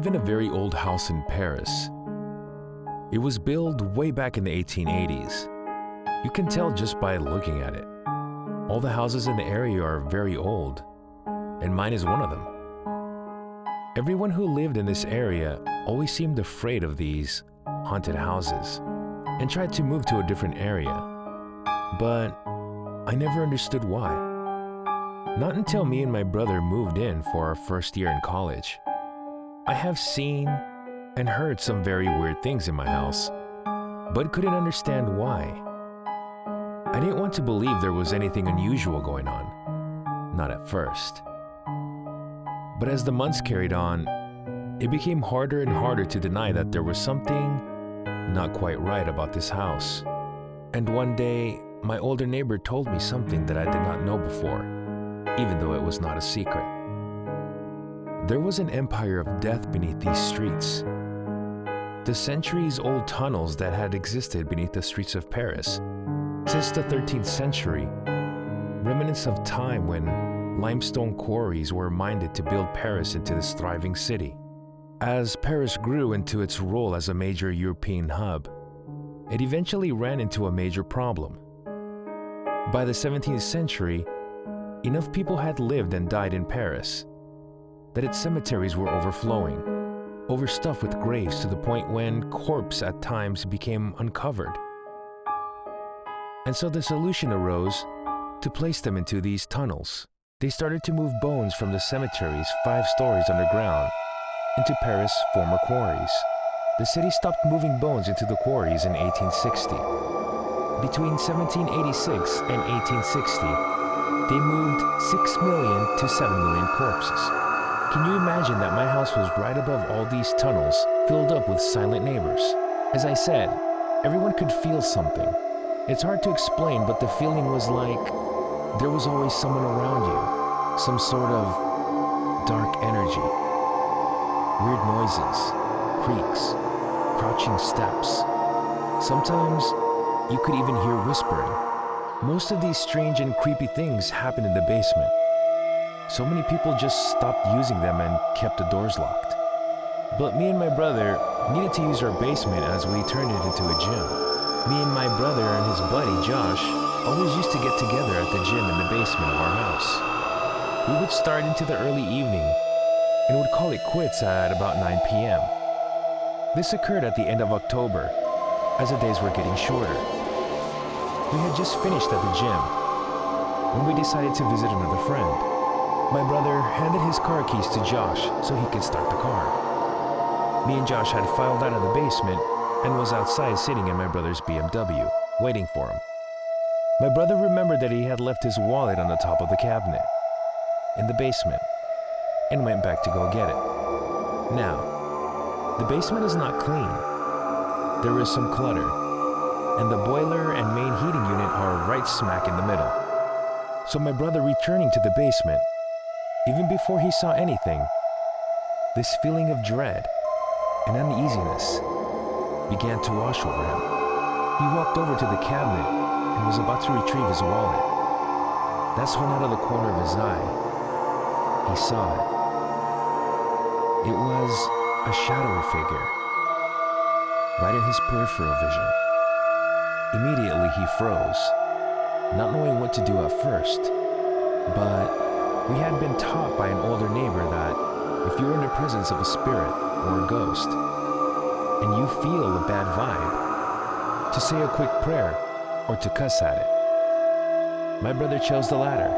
live in a very old house in Paris. It was built way back in the 1880s. You can tell just by looking at it. All the houses in the area are very old, and mine is one of them. Everyone who lived in this area always seemed afraid of these haunted houses and tried to move to a different area. But I never understood why. Not until me and my brother moved in for our first year in college. I have seen and heard some very weird things in my house, but couldn't understand why. I didn't want to believe there was anything unusual going on, not at first. But as the months carried on, it became harder and harder to deny that there was something not quite right about this house. And one day, my older neighbor told me something that I did not know before, even though it was not a secret. There was an empire of death beneath these streets. The centuries-old tunnels that had existed beneath the streets of Paris since the 13th century, remnants of time when limestone quarries were mined to build Paris into this thriving city. As Paris grew into its role as a major European hub, it eventually ran into a major problem. By the 17th century, enough people had lived and died in Paris that its cemeteries were overflowing, overstuffed with graves to the point when corpses at times became uncovered. And so the solution arose to place them into these tunnels. They started to move bones from the cemeteries 5 stories underground into Paris' former quarries. The city stopped moving bones into the quarries in 1860. Between 1786 and 1860, they moved 6 million to 7 million corpses. Can you imagine that my house was right above all these tunnels, filled up with silent neighbors? As I said, everyone could feel something. It's hard to explain, but the feeling was like there was always someone around you, some sort of dark energy. Weird noises, creaks, crouching steps. Sometimes you could even hear whispering. Most of these strange and creepy things happened in the basement. So many people just stopped using them and kept the doors locked. But me and my brother needed to use our basement as we turned it into a gym. Me and my brother and his buddy Josh always used to get together at the gym in the basement of our house. We would start into the early evening and would call it quits at about 9 p.m. This occurred at the end of October, as the days were getting shorter. We had just finished at the gym when we decided to visit another friend. My brother handed his car keys to Josh so he could start the car. Me and Josh had filed out of the basement and was outside sitting in my brother's BMW, waiting for him. My brother remembered that he had left his wallet on the top of the cabinet, in the basement, and went back to go get it. Now, the basement is not clean. There is some clutter, and the boiler and main heating unit are right smack in the middle. So my brother returning to the basement, even before he saw anything, this feeling of dread and uneasiness began to wash over him. He walked over to the cabinet and was about to retrieve his wallet. That's when out of the corner of his eye, he saw it. It was a shadowy figure, right in his peripheral vision. Immediately he froze, not knowing what to do at first. But we had been taught by an older neighbor that if you were in the presence of a spirit or a ghost, and you feel a bad vibe, to say a quick prayer or to cuss at it. My brother chose the latter,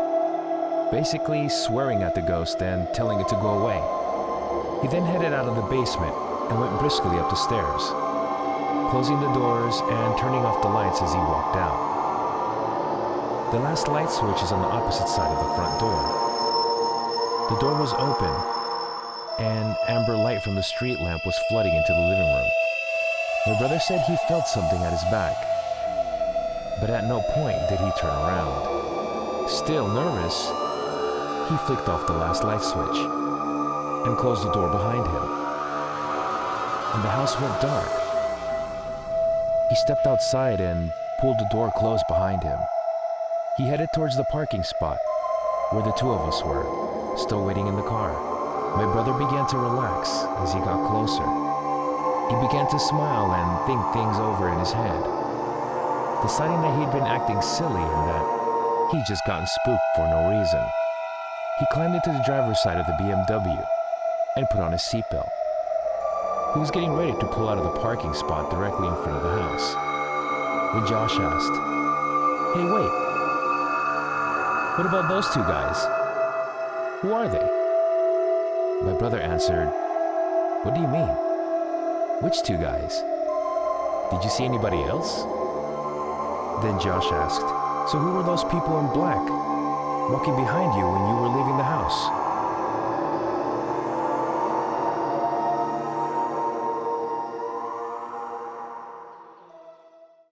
basically swearing at the ghost and telling it to go away. He then headed out of the basement and went briskly up the stairs, closing the doors and turning off the lights as he walked out. The last light switch is on the opposite side of the front door. The door was open, and amber light from the street lamp was flooding into the living room. My brother said he felt something at his back, but at no point did he turn around. Still nervous, he flicked off the last light switch and closed the door behind him. And the house went dark. He stepped outside and pulled the door closed behind him. He headed towards the parking spot where the two of us were, still waiting in the car. My brother began to relax as he got closer. He began to smile and think things over in his head, deciding that he'd been acting silly and that he'd just gotten spooked for no reason. He climbed into the driver's side of the BMW and put on his seatbelt. He was getting ready to pull out of the parking spot directly in front of the house when Josh asked, "Hey, wait. What about those two guys? Who are they?" My brother answered, "What do you mean? Which two guys? Did you see anybody else?" Then Josh asked, "So who were those people in black walking behind you when you were leaving the house?"